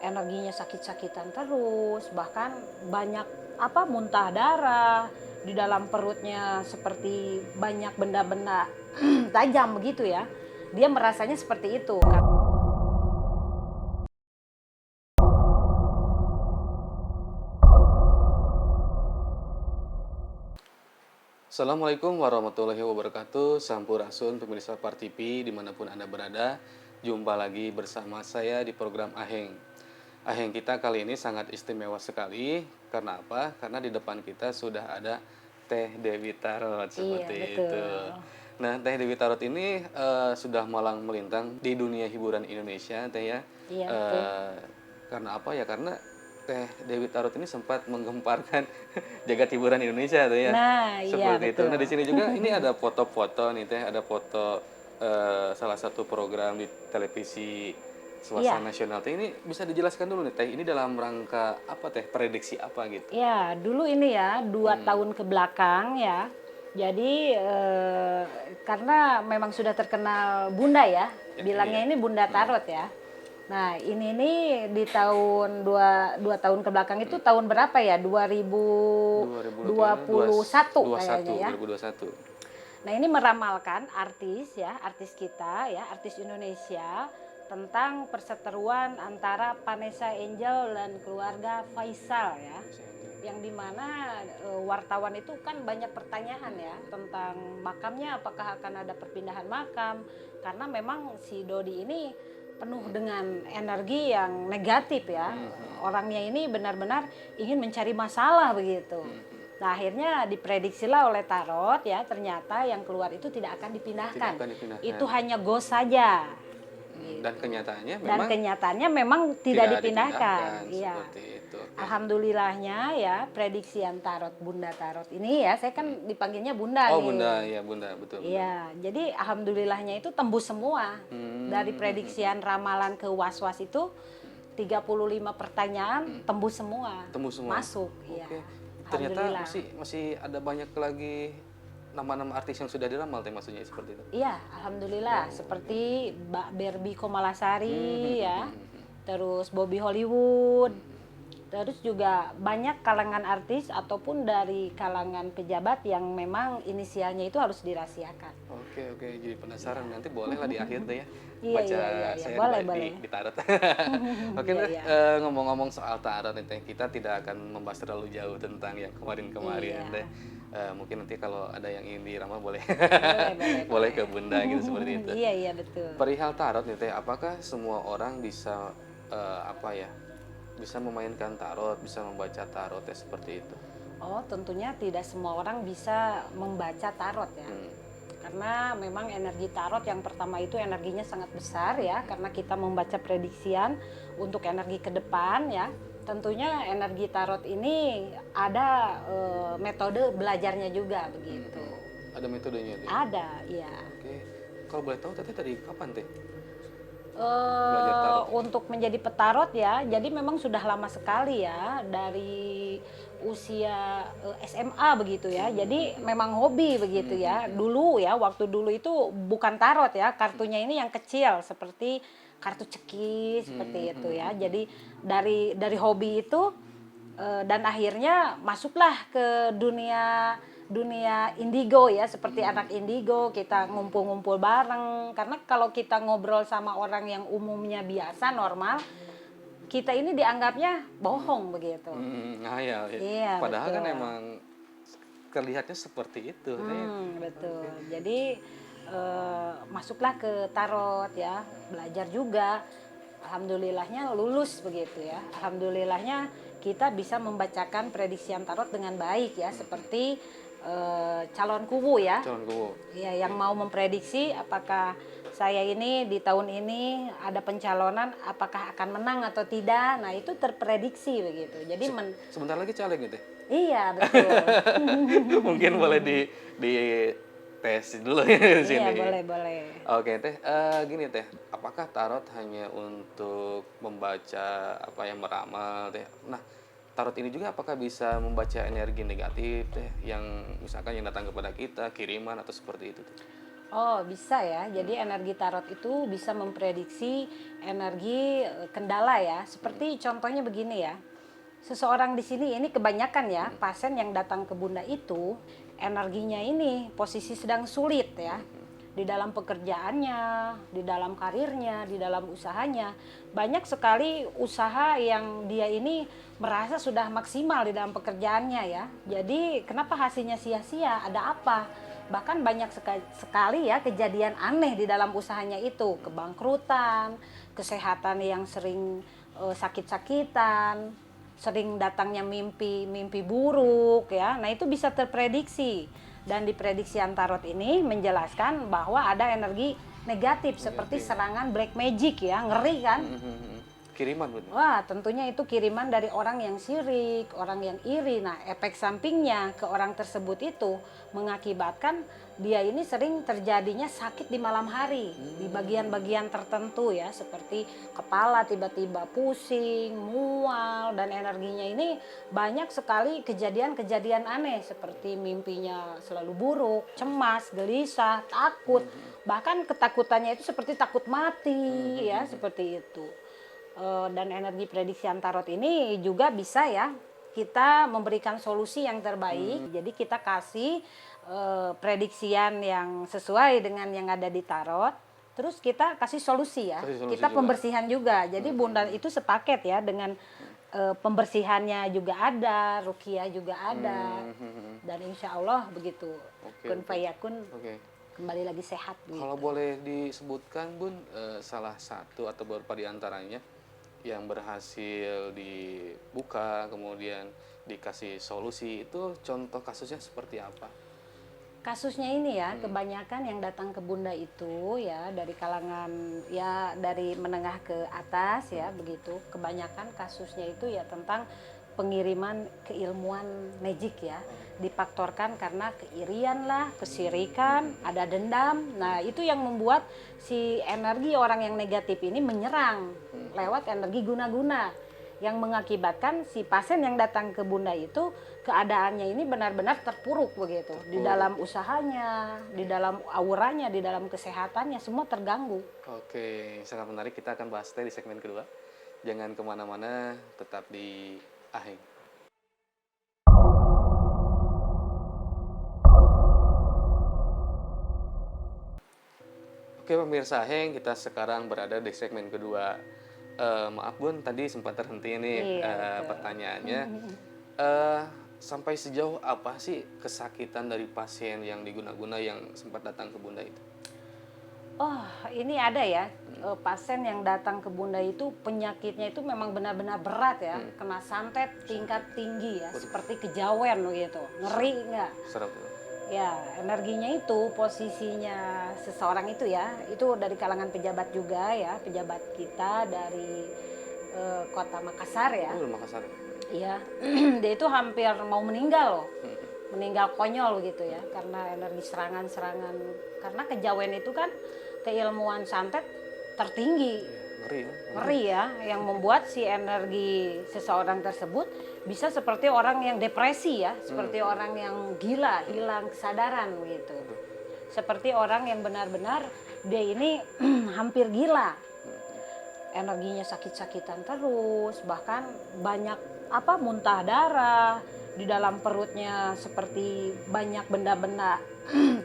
energinya sakit-sakitan terus, bahkan banyak muntah darah di dalam perutnya, seperti banyak benda-benda tajam begitu ya. Dia merasanya seperti itu. Assalamualaikum warahmatullahi wabarakatuh. Sampurasun pemirsa Par TV dimanapun Anda berada. Jumpa lagi bersama saya di program Aheng. Aheng kita kali ini sangat istimewa sekali. Karena apa? Karena di depan kita sudah ada Teh Dewi Tarot Iya, seperti itu. betul. Nah, Teh Dewi Tarot ini sudah malang melintang di dunia hiburan Indonesia, Teh ya. Iya, betul. Eh, karena apa ya? Karena Teh Dewi Tarot ini sempat menggemparkan jagat hiburan Indonesia tuh ya. Nah, iya Seperti itu. betul. Nah, di sini juga ini ada foto-foto nih Teh, ada foto salah satu program di televisi swasta Iya. nasional Teh. Ini bisa dijelaskan dulu nih Teh, ini dalam rangka apa Teh? Prediksi apa gitu? Ya, dulu ini ya, 2 tahun ke belakang ya. Jadi karena memang sudah terkenal Bunda ya, Ya, bilangnya iya. ini Bunda Tarot ya. Nah, ini nih di tahun dua tahun ke belakang itu tahun berapa ya? 2021 kayaknya ya. 2021. Nah, ini meramalkan artis ya, artis kita ya, artis Indonesia, tentang perseteruan antara Vanessa Angel dan keluarga Faisal ya. Yang dimana wartawan itu kan banyak pertanyaan ya tentang makamnya, apakah akan ada perpindahan makam, karena memang si Dodi ini penuh dengan energi yang negatif ya. Orangnya ini benar-benar ingin mencari masalah begitu. Nah, akhirnya diprediksilah oleh Tarot ya, ternyata yang keluar itu tidak akan dipindahkan. Tidak akan dipindahkan. Itu hanya ghost saja. Dan kenyataannya Dan memang kenyataannya memang tidak dipindahkan. Iya. seperti itu. Oke. Alhamdulillahnya ya, prediksian Tarot, Bunda Tarot ini ya, saya kan dipanggilnya Bunda Oh, nih. Bunda, ya Bunda, betul. Iya, jadi alhamdulillahnya itu tembus semua. Dari prediksian ramalan ke was-was itu 35 pertanyaan tembus semua. Tembus semua. Masuk, iya. Oke. Ternyata Alhamdulillah. masih ada banyak lagi nama-nama artis yang sudah diramal Teh, maksudnya seperti itu. Iya, alhamdulillah. Seperti Mbak Barbie Komalasari ya, terus Bobby Hollywood, terus juga banyak kalangan artis ataupun dari kalangan pejabat yang memang inisialnya itu harus dirahasiakan. Oke, jadi penasaran, nanti boleh lah di akhir Teh ya. Iya, Baca iya. saya Boleh, di, boleh. di tarot. Oke Iya, Teh, iya. ngomong-ngomong soal tarot nih Teh, kita tidak akan membahas terlalu jauh tentang yang kemarin-kemarin Iya. Teh. Mungkin nanti kalau ada yang ingin diramal boleh. Boleh. Boleh ke Bunda gitu seperti itu. Iya, betul. Perihal tarot nih Teh, apakah semua orang bisa bisa memainkan tarot, bisa membaca tarot ya seperti itu? Oh, tentunya tidak semua orang bisa membaca tarot ya. Karena memang energi tarot yang pertama itu energinya sangat besar ya, karena kita membaca prediksian untuk energi ke depan ya. Tentunya energi tarot ini ada metode belajarnya juga begitu. Ada metodenya Teh? Ada, iya. Oke. Kalau boleh tahu Teteh dari kapan Teh? Belajar tarot. Untuk menjadi petarot ya, jadi memang sudah lama sekali ya, dari usia SMA begitu ya. Jadi memang hobi begitu ya. Dulu ya, waktu dulu itu bukan tarot ya, kartunya ini yang kecil seperti kartu ceki seperti itu ya. Jadi dari hobi itu dan akhirnya masuklah ke dunia indigo ya, seperti anak indigo, kita ngumpul-ngumpul bareng. Karena kalau kita ngobrol sama orang yang umumnya biasa normal, kita ini dianggapnya bohong begitu. Ngayal ya. Iya, Padahal betul. kan emang terlihatnya seperti itu. Betul. Jadi masuklah ke tarot ya, belajar juga. Alhamdulillahnya lulus begitu ya. Alhamdulillahnya kita bisa membacakan prediksian tarot dengan baik ya, seperti calon kubu ya. Calon kubu. Iya, yang mau memprediksi apakah saya ini di tahun ini ada pencalonan, apakah akan menang atau tidak. Nah, itu terprediksi begitu. Jadi Sebentar lagi caleg gitu. iya, betul. Mungkin boleh di tes dulu ya di sini. Iya, boleh. Oke Teh, gini Teh, apakah tarot hanya untuk membaca apa yang meramal Teh? Nah, tarot ini juga apakah bisa membaca energi negatif Teh, yang misalkan yang datang kepada kita, kiriman atau seperti itu Teh? Oh, bisa ya. Jadi energi tarot itu bisa memprediksi energi kendala ya. Seperti contohnya begini ya. Seseorang di sini ini kebanyakan ya, pasien yang datang ke Bunda itu energinya ini posisi sedang sulit ya. Di dalam pekerjaannya, di dalam karirnya, di dalam usahanya. Banyak sekali usaha yang dia ini merasa sudah maksimal di dalam pekerjaannya ya. Jadi kenapa hasilnya sia-sia? Ada apa? Bahkan banyak sekali ya kejadian aneh di dalam usahanya itu, kebangkrutan, kesehatan yang sering sakit-sakitan, sering datangnya mimpi buruk ya. Nah, itu bisa terprediksi. Dan di prediksian tarot ini menjelaskan bahwa ada energi negatif seperti serangan black magic ya, ngeri kan? Kiriman betul. Wah, tentunya itu kiriman dari orang yang sirik, orang yang iri. Nah, efek sampingnya ke orang tersebut itu mengakibatkan dia ini sering terjadinya sakit di malam hari, di bagian-bagian tertentu ya, seperti kepala tiba-tiba pusing, mual, dan energinya ini banyak sekali kejadian-kejadian aneh seperti mimpinya selalu buruk, cemas, gelisah, takut. Bahkan ketakutannya itu seperti takut mati ya, seperti itu. Dan energi prediksian tarot ini juga bisa ya kita memberikan solusi yang terbaik. Jadi kita kasih prediksian yang sesuai dengan yang ada di tarot. Terus kita kasih solusi ya. Kita juga pembersihan juga. Jadi Bunda itu sepaket ya dengan pembersihannya juga ada, ruqyah juga ada. Dan insya Allah begitu. Kun fayakun. Kembali lagi sehat gitu. Kalau boleh disebutkan Bun, salah satu atau beberapa di antaranya yang berhasil dibuka kemudian dikasih solusi, itu contoh kasusnya seperti apa? Kasusnya ini ya, kebanyakan yang datang ke Bunda itu ya dari kalangan ya dari menengah ke atas ya begitu. Kebanyakan kasusnya itu ya tentang pengiriman keilmuan magic ya. Difaktorkan karena keirian lah, kesirikan, ada dendam. Nah, itu yang membuat si energi orang yang negatif ini menyerang lewat energi guna-guna, yang mengakibatkan si pasien yang datang ke Bunda itu keadaannya ini benar-benar terpuruk begitu. Di dalam usahanya, di dalam auranya, di dalam kesehatannya, semua terganggu. Oke, sangat menarik. Kita akan bahas di segmen kedua. Jangan kemana-mana, tetap di Aheng. Oke pemirsa Aheng, kita sekarang berada di segmen kedua. Maaf Bun, tadi sempat terhenti nih pertanyaannya. Sampai sejauh apa sih kesakitan dari pasien yang diguna-guna yang sempat datang ke Bunda itu? Oh, ini ada ya, pasien yang datang ke Bunda itu penyakitnya itu memang benar-benar berat ya, kena santet tingkat tinggi ya, seperti kejawen gitu, ngeri nggak? Serap. Ya, energinya itu posisinya seseorang itu ya, itu dari kalangan pejabat juga ya, pejabat kita dari kota Makassar ya. Oh, Makassar. Iya, dia itu hampir mau meninggal loh, meninggal konyol gitu ya, karena energi serangan-serangan, karena kejawen itu kan keilmuan santet tertinggi. Ngeri ya, yang membuat si energi seseorang tersebut bisa seperti orang yang depresi ya, seperti orang yang gila, hilang kesadaran gitu. Seperti orang yang benar-benar dia ini hampir gila. Energinya sakit-sakitan terus, bahkan banyak muntah darah, di dalam perutnya seperti banyak benda-benda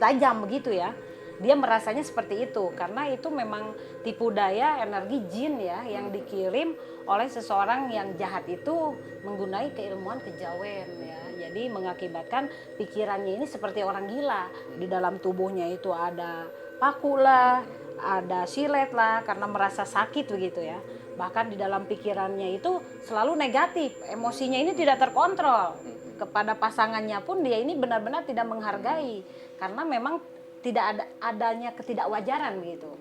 tajam begitu ya. Dia merasanya seperti itu karena itu memang tipu daya energi jin ya yang dikirim oleh seseorang yang jahat itu menggunakan keilmuan kejawen ya. Jadi mengakibatkan pikirannya ini seperti orang gila. Di dalam tubuhnya itu ada paku lah, ada silet lah karena merasa sakit begitu ya. Bahkan di dalam pikirannya itu selalu negatif, emosinya ini tidak terkontrol. Kepada pasangannya pun dia ini benar-benar tidak menghargai karena memang tidak adanya ketidakwajaran gitu.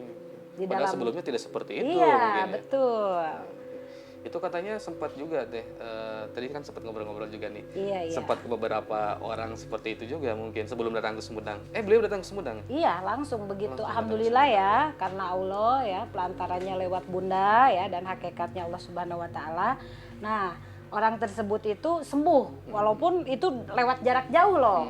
Padahal sebelumnya tidak seperti itu. Iya, betul. Itu katanya sempat juga deh, tadi kan sempat ngobrol-ngobrol juga nih. Iya. Sempat ke beberapa orang seperti itu juga mungkin sebelum datang ke Sumedang. Beliau datang ke Sumedang? Iya, langsung begitu. Alhamdulillah ya, karena Allah ya, pelantarannya lewat Bunda ya, dan hakikatnya Allah Subhanahu Wa Taala. Nah, orang tersebut itu sembuh, walaupun itu lewat jarak jauh loh.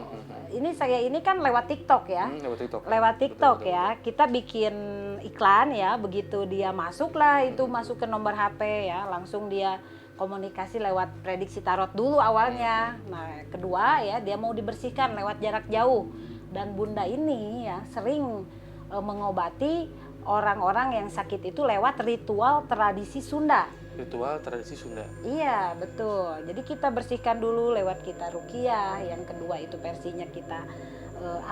Ini saya ini kan lewat TikTok ya. Lewat TikTok. Lewat TikTok Betul, ya. Kita bikin iklan ya, begitu dia masuk lah itu masuk ke nomor HP ya, langsung dia komunikasi lewat prediksi tarot dulu awalnya. Nah, kedua ya dia mau dibersihkan lewat jarak jauh. Dan Bunda ini ya sering mengobati orang-orang yang sakit itu lewat ritual tradisi Sunda. Ritual tradisi Sunda. Iya betul. Jadi kita bersihkan dulu lewat kita ruqyah. Yang kedua itu versinya kita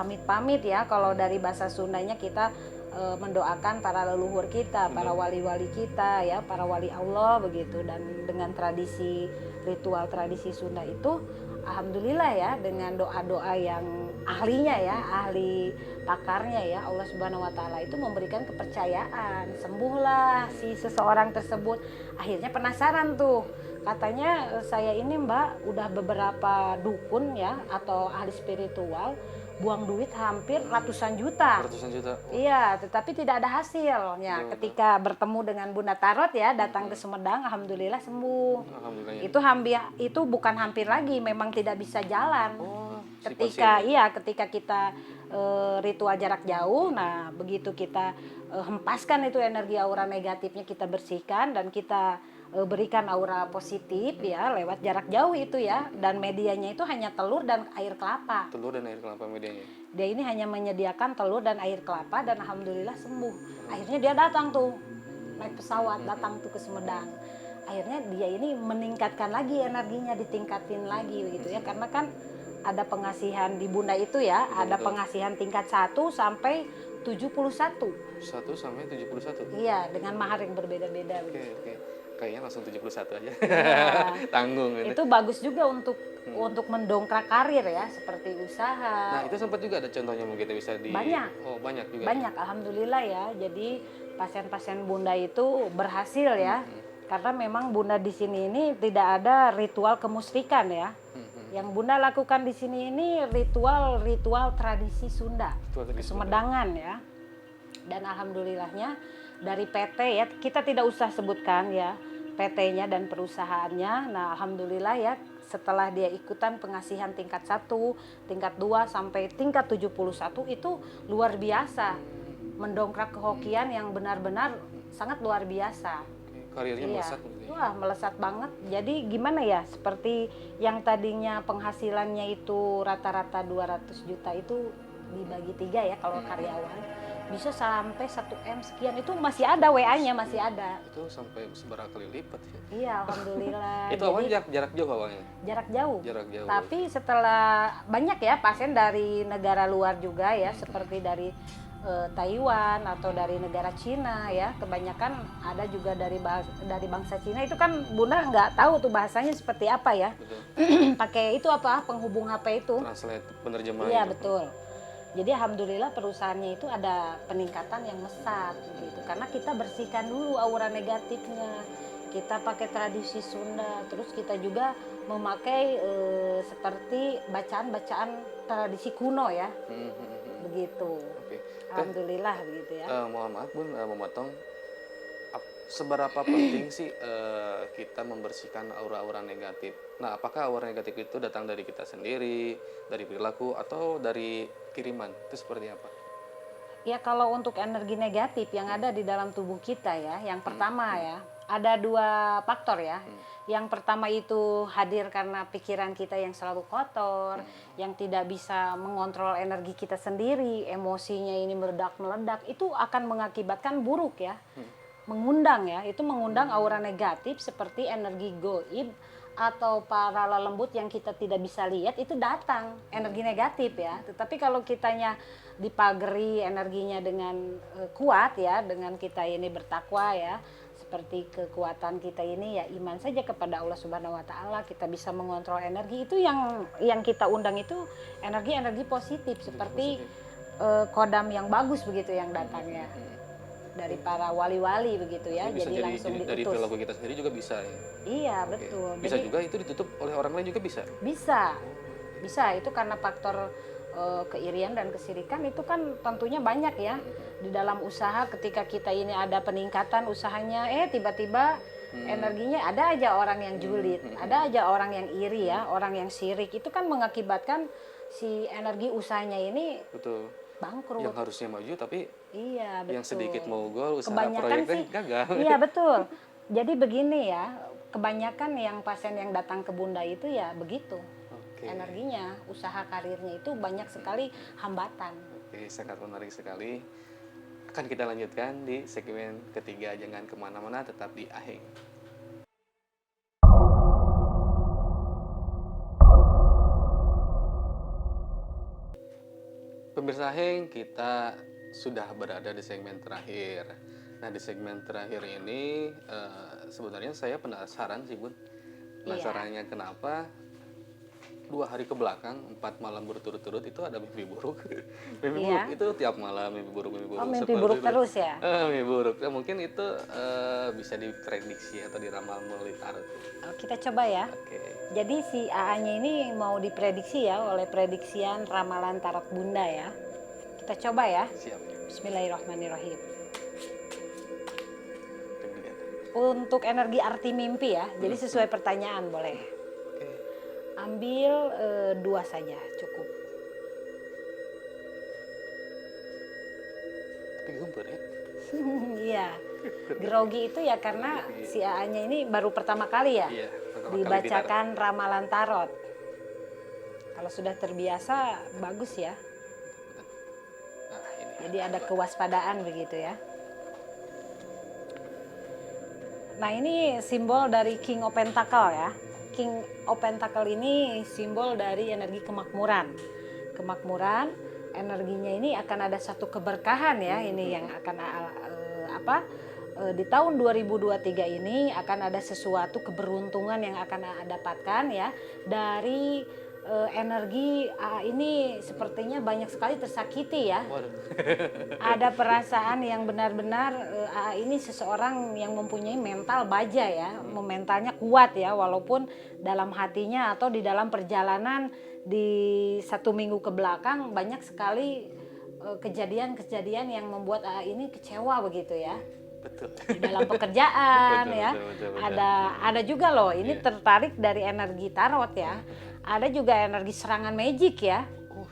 amit pamit ya. Kalau dari bahasa Sundanya kita mendoakan para leluhur kita, para wali-wali kita ya, para wali Allah begitu. Dan dengan tradisi ritual tradisi Sunda itu, alhamdulillah ya dengan doa-doa yang ahlinya ya, ahli pakarnya ya, Allah Subhanahu wa taala itu memberikan kepercayaan. Sembuhlah si seseorang tersebut. Akhirnya penasaran tuh. Katanya saya ini Mbak udah beberapa dukun ya atau ahli spiritual buang duit hampir ratusan juta. Ratusan juta. Iya, tetapi tidak ada hasilnya. Ketika bertemu dengan Bunda Tarot ya, datang ke Sumedang, alhamdulillah sembuh. Alhamdulillah. Itu bukan hampir lagi, memang tidak bisa jalan. Oh, si Ketika pasien. ketika kita ritual jarak jauh, nah begitu kita hempaskan itu energi aura negatifnya, kita bersihkan dan kita berikan aura positif ya lewat jarak jauh itu ya, dan medianya itu hanya telur dan air kelapa. Telur dan air kelapa medianya. Dia ini hanya menyediakan telur dan air kelapa dan alhamdulillah sembuh. Akhirnya dia datang tuh naik pesawat datang tuh ke Sumedang. Akhirnya dia ini meningkatkan lagi energinya, ditingkatin lagi begitu ya, karena kan ada pengasihan di Bunda itu ya, Betul, ada betul. pengasihan tingkat 1 sampai 71. 1 sampai 71. Iya, dengan mahar yang berbeda-beda Oke, begitu. oke. Kayaknya langsung 71 aja. Iya. Tanggung gitu. Itu bagus juga untuk mendongkrak karir ya, seperti usaha. Nah, itu sempat juga ada contohnya mungkin bisa di Banyak. Oh, banyak juga. Banyak, alhamdulillah ya. Jadi pasien-pasien Bunda itu berhasil ya. Karena memang Bunda di sini ini tidak ada ritual kemusyrikan ya. Yang Bunda lakukan di sini ini ritual tradisi Sunda, Ritual tradisi Sumedangan ya. Dan alhamdulillahnya dari PT ya, kita tidak usah sebutkan ya PT-nya dan perusahaannya. Nah, alhamdulillah ya setelah dia ikutan pengasihan tingkat 1, tingkat 2 sampai tingkat 71 itu luar biasa. Mendongkrak kehokian yang benar-benar sangat luar biasa. Karirnya Iya. melesat gitu ya. Wah, melesat banget. Jadi gimana ya? Seperti yang tadinya penghasilannya itu rata-rata 200 juta itu dibagi 3 ya kalau karyawan. Bisa sampai 1 M sekian, itu masih ada WA-nya, masih ada. Itu sampai seberapa kali lipat ya. Iya, alhamdulillah. Itu awalnya jarak jauh awalnya. Jarak jauh. Jarak jauh. Tapi setelah banyak ya pasien dari negara luar juga ya, seperti dari Taiwan atau dari negara Cina ya, kebanyakan ada juga dari bangsa Cina. Itu kan Bunda nggak tahu tuh bahasanya seperti apa ya. Betul. Pakai itu apa penghubung HP itu. Translate penerjemah. Iya itu. betul. Jadi alhamdulillah perusahaannya itu ada peningkatan yang mesat gitu. Karena kita bersihkan dulu aura negatifnya. Kita pakai tradisi Sunda, terus kita juga memakai seperti bacaan-bacaan tradisi kuno ya. Begitu. Oke. Alhamdulillah begitu ya. Mohon maaf Bun, memotong. Seberapa penting sih kita membersihkan aura-aura negatif? Nah, apakah aura negatif itu datang dari kita sendiri, dari perilaku, atau dari kiriman? Itu seperti apa? Ya kalau untuk energi negatif yang ada di dalam tubuh kita ya, yang pertama ya, ada 2 faktor ya. Yang pertama itu hadir karena pikiran kita yang selalu kotor, yang tidak bisa mengontrol energi kita sendiri, emosinya ini meledak-meledak, itu akan mengakibatkan buruk ya. Mengundang ya, itu mengundang aura negatif seperti energi goib atau para lelembut yang kita tidak bisa lihat, itu datang energi negatif ya. Tetapi kalau kitanya dipagari energinya dengan kuat ya, dengan kita ini bertakwa ya, seperti kekuatan kita ini ya iman saja kepada Allah Subhanahu wa taala, kita bisa mengontrol energi itu, yang kita undang itu energi-energi positif seperti kodam yang bagus begitu yang datangnya dari para wali-wali begitu ya. Bisa jadi langsung dari diutus. perilaku kita sendiri juga bisa ya. Iya Oke. betul. Bisa Jadi, juga itu ditutup oleh orang lain juga bisa. bisa itu karena faktor keirian dan kesirikan itu kan tentunya banyak ya di dalam usaha. Ketika kita ini ada peningkatan usahanya, tiba-tiba Energinya ada aja orang yang julid, ada aja orang yang iri ya, orang yang sirik. Itu kan mengakibatkan si energi usahanya ini Betul. Yang bangkrut. harusnya maju tapi Iya, yang sedikit betul. mau gol usaha Kebanyakan proyeknya sih, gagal. iya betul. Jadi begini ya, kebanyakan yang pasien yang datang ke Bunda itu ya begitu. Oke. Energinya, usaha karirnya itu banyak sekali hambatan. Oke, sangat menarik sekali. Akan kita lanjutkan di segmen ketiga. Jangan kemana-mana, tetap di Aheng. Pemirsa Aheng, kita sudah berada di segmen terakhir. Nah, di segmen terakhir ini sebenarnya saya penasaran sih, Bun. Penasarannya kenapa 2 hari ke belakang, 4 malam berturut-turut itu ada mimpi buruk. Mimpi buruk Iya. itu tiap malam mimpi buruk, Oh, mimpi seperti buruk itu. terus ya? Mimpi buruk. Nah, mungkin itu bisa diprediksi atau diramal melalui tarot. Oh, kita coba ya. Oke. Jadi si AA-nya ini mau diprediksi ya oleh prediksian ramalan tarot Bunda ya. Kita coba ya. Siap. Bismillahirrahmanirrahim. Deg-degan. Untuk energi arti mimpi ya. Jadi sesuai pertanyaan boleh. Oke. Ambil 2 saja cukup. Tapi gumpur ya. Iya. Grogi itu ya karena si AA-nya ini baru pertama kali ya Iya, pertama kali dibacakan ramalan tarot. Kalau sudah terbiasa bagus ya. Nah, ini. Jadi ada kewaspadaan begitu ya. Nah, ini simbol dari King of Pentacle ya. King of Pentacle ini simbol dari energi kemakmuran. Kemakmuran, energinya ini akan ada satu keberkahan ya, ini yang akan di tahun 2023 ini akan ada sesuatu keberuntungan yang akan dapatkan ya dari energi ini sepertinya banyak sekali tersakiti ya. Waduh. Ada perasaan yang benar-benar ini seseorang yang mempunyai mental baja ya, mentalnya kuat ya, walaupun dalam hatinya atau di dalam perjalanan di 1 minggu ke belakang banyak sekali kejadian-kejadian yang membuat ini kecewa begitu ya. Betul. Di dalam pekerjaan Betul, ya. betul. Ada juga loh, ini Iya. tertarik dari energi tarot ya. Ada juga energi serangan magic ya. Oh,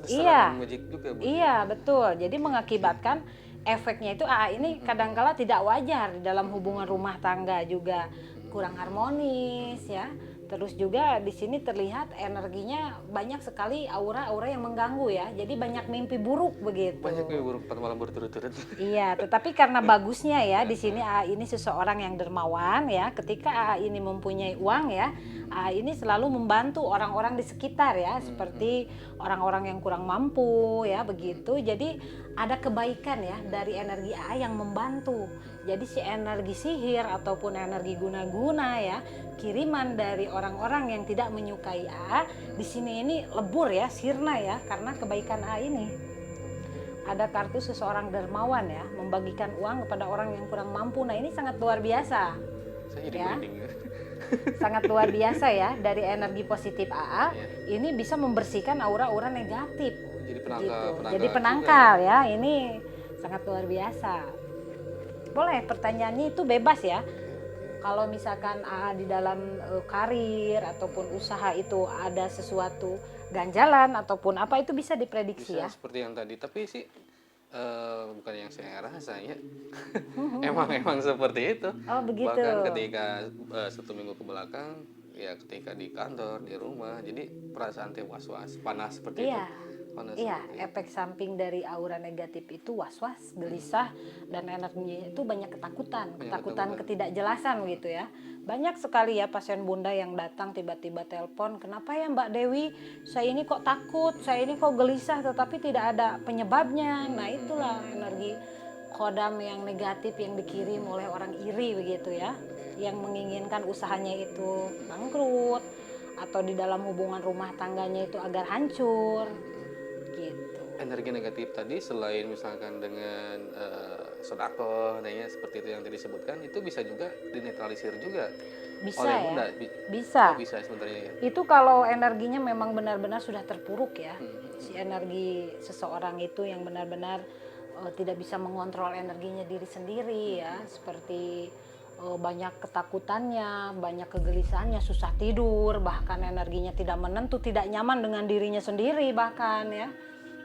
Iya. serangan magic juga, Bu. Iya, betul. Jadi mengakibatkan efeknya itu ini kadangkala tidak wajar di dalam hubungan rumah tangga juga kurang harmonis ya. Terus juga di sini terlihat energinya banyak sekali aura-aura yang mengganggu ya. Jadi banyak mimpi buruk begitu. Banyak mimpi buruk 4 malam berturut-turut. Iya, tetapi karena bagusnya ya di sini ini seseorang yang dermawan ya. Ketika ini mempunyai uang ya, ini selalu membantu orang-orang di sekitar ya, seperti orang-orang yang kurang mampu ya begitu. Jadi ada kebaikan ya dari energi yang membantu. Jadi si energi sihir ataupun energi guna-guna ya, kiriman dari orang-orang yang tidak menyukai di sini ini lebur ya, sirna ya, karena kebaikan ini. Ada kartu seseorang dermawan ya, membagikan uang kepada orang yang kurang mampu. Nah, ini sangat luar biasa. Saya jadi Ya. merinding. Sangat luar biasa ya dari energi positif AA. Iya. Ini bisa membersihkan aura-aura negatif. Jadi Gitu. penangkal Jadi juga. penangkal ya, ini sangat luar biasa. Boleh pertanyaannya itu bebas ya. Kalau misalkan di dalam karir ataupun usaha itu ada sesuatu ganjalan ataupun apa itu bisa diprediksi Bisa ya. seperti yang tadi, tapi sih bukan yang saya rasa ya. emang seperti itu. Oh, begitu. Bahkan ketika 1 minggu ke belakang, ya ketika di kantor, di rumah, jadi perasaan teh was-was, panas seperti Iya. itu. Panas Iya, seperti itu. efek samping dari aura negatif itu was-was, gelisah, dan energinya itu banyak ketakutan, ketakutan ketidakjelasan gitu ya. Banyak sekali ya pasien Bunda yang datang tiba-tiba telepon, kenapa ya Mbak Dewi, saya ini kok takut, saya ini kok gelisah, tetapi tidak ada penyebabnya. Nah, itulah energi kodam yang negatif yang dikirim oleh orang iri begitu ya, yang menginginkan usahanya itu bangkrut atau di dalam hubungan rumah tangganya itu agar hancur gitu. Energi negatif tadi selain misalkan dengan sedekah, ya, seperti itu yang tadi disebutkan, itu bisa juga dinetralisir juga Bisa oleh ya, Bunda. bisa. Oh, bisa sebenarnya ya. Itu kalau energinya memang benar-benar sudah terpuruk ya, si energi seseorang itu yang benar-benar tidak bisa mengontrol energinya diri sendiri ya, seperti banyak ketakutannya, banyak kegelisahannya, susah tidur, bahkan energinya tidak menentu, tidak nyaman dengan dirinya sendiri bahkan ya.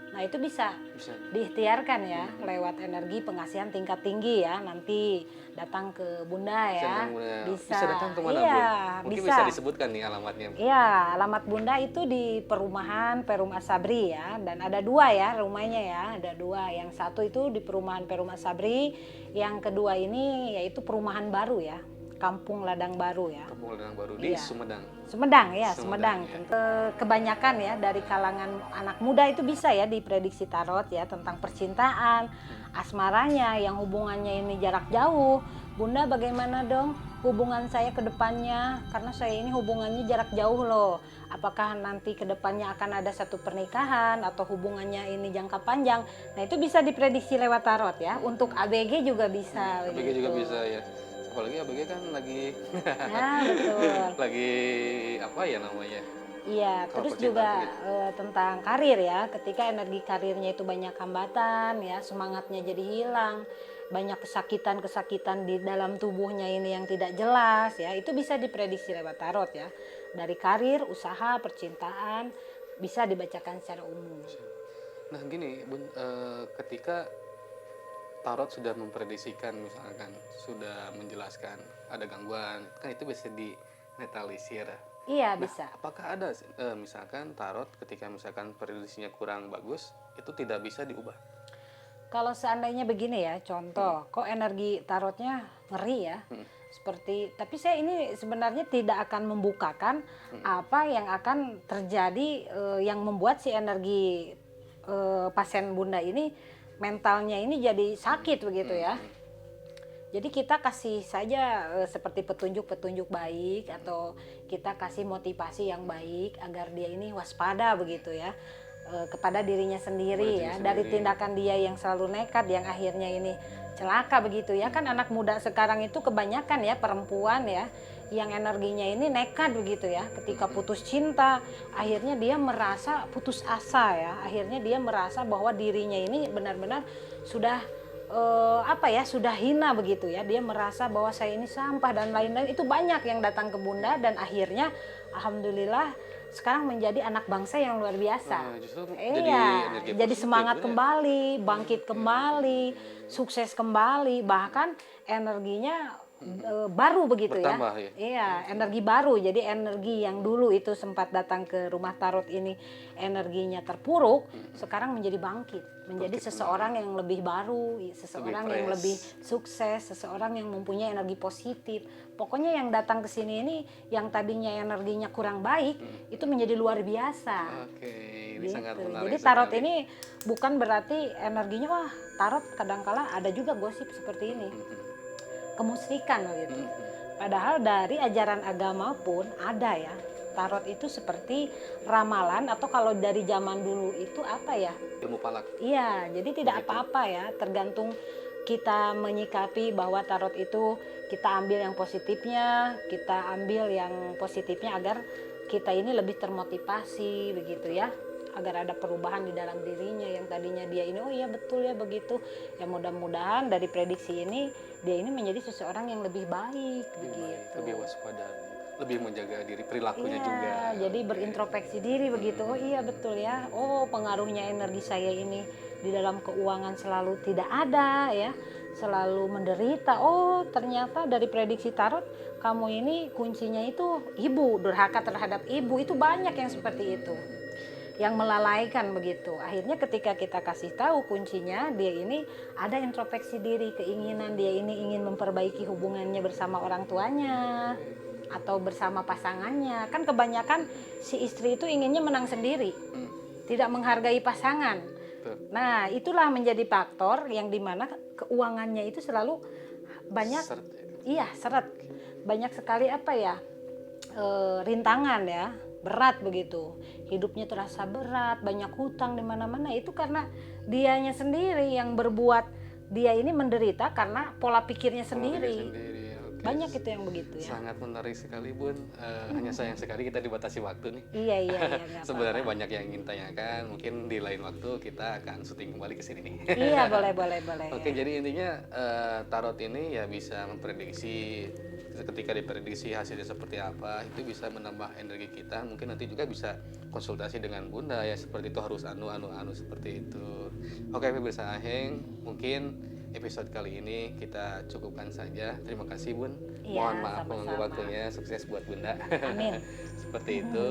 Nah itu bisa Bisa. diikhtiarkan ya lewat energi pengasihan tingkat tinggi ya, nanti datang ke Bunda ya. Bisa datang ke mana, Iya, Bun? Mungkin bisa disebutkan nih alamatnya. Iya, alamat Bunda itu di perumahan Perum Asabri ya, dan ada 2 ya rumahnya ya, ada 2. Yang satu itu di perumahan Perum Asabri, yang kedua ini yaitu perumahan baru ya, Kampung Ladang Baru ya. Kampung Ladang Baru di Iya. Sumedang. Sumedang ya, Sumedang, Sumedang. ya. Kebanyakan ya dari kalangan anak muda itu bisa ya diprediksi tarot ya tentang percintaan, asmaranya yang hubungannya ini jarak jauh. Bunda bagaimana dong hubungan saya ke depannya? Karena saya ini hubungannya jarak jauh loh. Apakah nanti ke depannya akan ada satu pernikahan atau hubungannya ini jangka panjang? Nah itu bisa diprediksi lewat tarot ya. Untuk ABG juga bisa. ABG juga begitu. bisa ya. Apalagi ABG kan lagi Nah betul. lagi apa ya namanya? Iya, Kalau terus percintaan juga tentang karir ya. Ketika energi karirnya itu banyak hambatan ya, semangatnya jadi hilang, banyak kesakitan-kesakitan di dalam tubuhnya ini yang tidak jelas ya, itu bisa diprediksi lewat tarot ya. Dari karir, usaha, percintaan bisa dibacakan secara umum. Nah gini, Bun, ketika tarot sudah memprediksikan misalkan, sudah menjelaskan ada gangguan, kan itu bisa dinetralisir. Iya, Nah, bisa. apakah ada misalkan tarot ketika misalkan prediksinya kurang bagus, itu tidak bisa diubah? Kalau seandainya begini ya, contoh, kok energi tarotnya ngeri ya. Seperti, tapi saya ini sebenarnya tidak akan membukakan apa yang akan terjadi yang membuat si energi pasien Bunda ini mentalnya ini jadi sakit begitu ya. Jadi kita kasih saja seperti petunjuk-petunjuk baik atau kita kasih motivasi yang baik agar dia ini waspada begitu ya kepada dirinya sendiri ya, dari tindakan dia yang selalu nekat yang akhirnya ini celaka begitu ya. Kan anak muda sekarang itu kebanyakan ya perempuan ya yang energinya ini nekat begitu ya, ketika putus cinta akhirnya dia merasa putus asa ya, akhirnya dia merasa bahwa dirinya ini benar-benar sudah apa ya, sudah hina begitu ya, dia merasa bahwa saya ini sampah dan lain-lain. Itu banyak yang datang ke Bunda dan akhirnya alhamdulillah sekarang menjadi anak bangsa yang luar biasa. Justru Iya, energi jadi positif, semangat ya? kembali, bangkit kembali, sukses kembali, bahkan energinya baru begitu ya. Bertambah ya? Iya, energi baru. Jadi energi yang dulu itu sempat datang ke rumah tarot ini energinya terpuruk, sekarang menjadi bangkit, menjadi seseorang yang lebih baru, seseorang yang lebih sukses, seseorang yang mempunyai energi positif. Pokoknya yang datang ke sini ini yang tadinya energinya kurang baik, itu menjadi luar biasa. Oke, ini Gitu. sangat menarik Jadi tarot sekali. ini bukan berarti energinya wah tarot kadangkala ada juga gosip seperti ini, kemusyrikan gitu. Padahal dari ajaran agama pun ada ya. Tarot itu seperti ramalan atau kalau dari zaman dulu itu apa ya? Ilmu palak. Iya, jadi tidak apa-apa ya, tergantung kita menyikapi bahwa tarot itu kita ambil yang positifnya, kita ambil yang positifnya agar kita ini lebih termotivasi begitu ya, agar ada perubahan di dalam dirinya yang tadinya dia ini oh iya betul ya begitu. Ya mudah-mudahan dari prediksi ini dia ini menjadi seseorang yang lebih baik begitu. Lebih waspada, lebih menjaga diri, perilakunya Iya, juga. jadi berintrospeksi diri begitu. Oh iya betul ya. Oh pengaruhnya energi saya ini di dalam keuangan selalu tidak ada ya, selalu menderita. Oh ternyata dari prediksi tarot kamu ini kuncinya itu ibu, durhaka terhadap ibu. Itu banyak yang seperti itu, yang melalaikan begitu. Akhirnya ketika kita kasih tahu kuncinya, dia ini ada introspeksi diri, keinginan dia ini ingin memperbaiki hubungannya bersama orang tuanya atau bersama pasangannya. Kan kebanyakan si istri itu inginnya menang sendiri, tidak menghargai pasangan. Nah itulah menjadi faktor yang dimana keuangannya itu selalu banyak Seret ya? iya seret, banyak sekali apa ya rintangan ya, berat begitu, hidupnya terasa berat, banyak hutang di mana-mana. Itu karena dianya sendiri yang berbuat dia ini menderita karena pola pikirnya sendiri. Oke. Banyak itu yang begitu ya. Sangat menarik sekali Bun. Hanya sayang sekali kita dibatasi waktu nih. Iya iya iya nggak Sebenarnya apa-apa. banyak yang ingin tanyakan, mungkin di lain waktu kita akan syuting kembali ke sini nih. Iya boleh boleh boleh. Oke, jadi intinya tarot ini ya bisa memprediksi, ketika diprediksi hasilnya seperti apa, itu bisa menambah energi kita. Mungkin nanti juga bisa konsultasi dengan Bunda ya, seperti itu harus anu seperti itu. Oke, pemirsa Aheng, mungkin episode kali ini kita cukupkan saja. Terima kasih Bun. Iya, Mohon maaf mengganggu sama-sama. waktunya. Sukses buat Bunda. Amin. Seperti itu.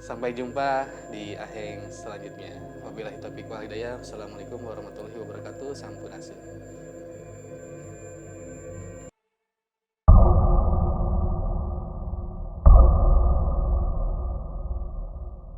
Sampai jumpa di Aheng selanjutnya. Wabillahi taufiq wal hidayah. Assalamualaikum warahmatullahi wabarakatuh. Sampurasun.